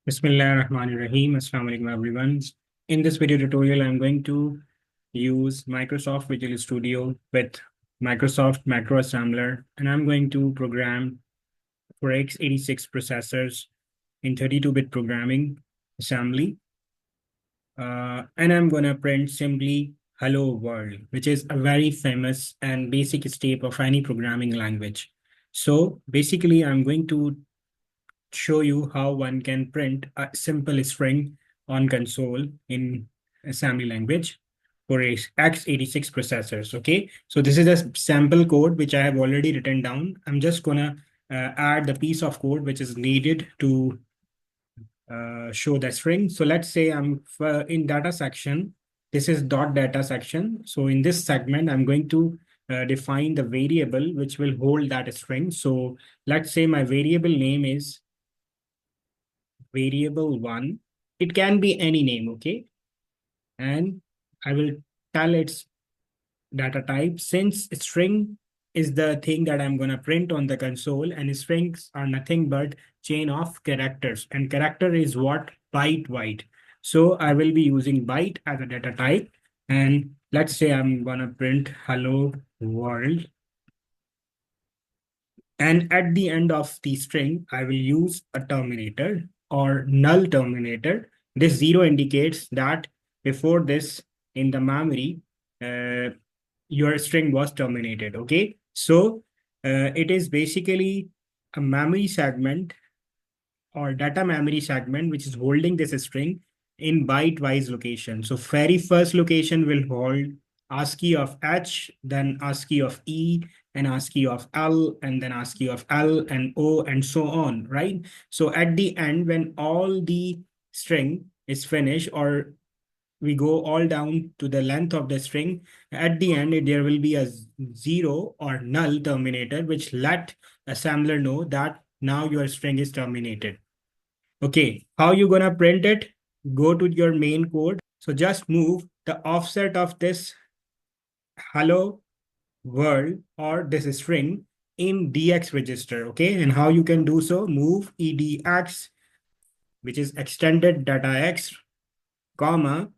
Bismillahirrahmanirrahim. Assalamu alaikum everyone. In this video tutorial, I'm going to use Microsoft Visual Studio with Microsoft Macro Assembler, and I'm going to program for x86 processors in 32-bit programming assembly. And I'm going to print simply hello world, which is a very famous and basic step of any programming language. So basically, I'm going to show you how one can print a simple string on console in assembly language for x86 processors. Okay, so this is a sample code which I have already written down. I'm just gonna add the piece of code which is needed to show the string. So let's say I'm in data section. This is dot data section. So in this segment, I'm going to define the variable which will hold that string. So let's say my variable name is variable1. It can be any name, okay? And I will tell its data type. Since string is the thing that I'm going to print on the console, and strings are nothing but chain of characters, and character is what? Byte wide. So I will be using byte as a data type, and let's say I'm going to print hello world. And at the end of the string, I will use a terminator or null terminator. This zero indicates that before this in the memory, your string was terminated. Okay, so it is basically a memory segment or data memory segment which is holding this string in byte-wise location. So very first location will hold ASCII of H, then ASCII of E, and ASCII of L, and then ASCII of L and O, and so on, right? So at the end, when all the string is finished, or we go all down to the length of the string, at the end, there will be a zero or null terminator, which let assembler know that now your string is terminated. Okay, how you gonna print it? Go to your main code. So just move the offset of this hello world or this string in DX register. Okay, and how you can do so? Move EDX, which is extended data X, comma,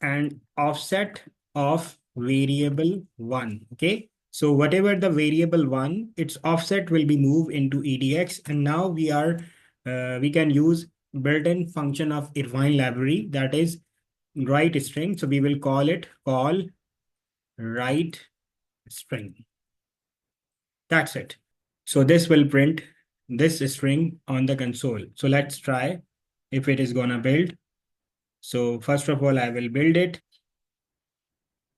and offset of variable one. Okay, so whatever the variable one, its offset will be moved into EDX, and now we can use built-in function of Irvine library, that is write string. So we will call it call write string. That's it. So this will print this string on the console. So let's try if it is gonna build. So first of all, I will build it.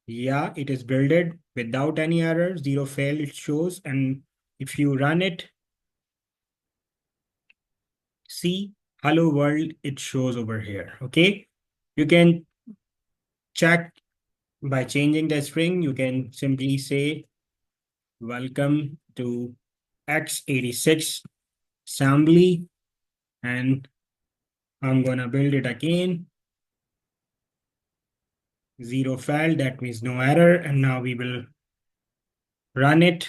Yeah, it is builded without any error, zero fail it shows. And if you run it, see hello world, it shows over here. Okay, you can check by changing the string. You can simply say welcome to x86 assembly, and I'm gonna build it again. Zero failed, that means no error. And now we will run it.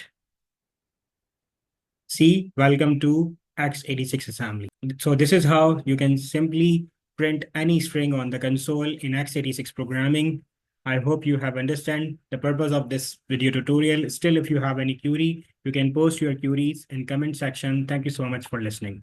See, welcome to x86 assembly. So this is how you can simply print any string on the console in x86 programming. I hope you have understand the purpose of this video tutorial. Still, if you have any query, you can post your queries in comment section. Thank you so much for listening.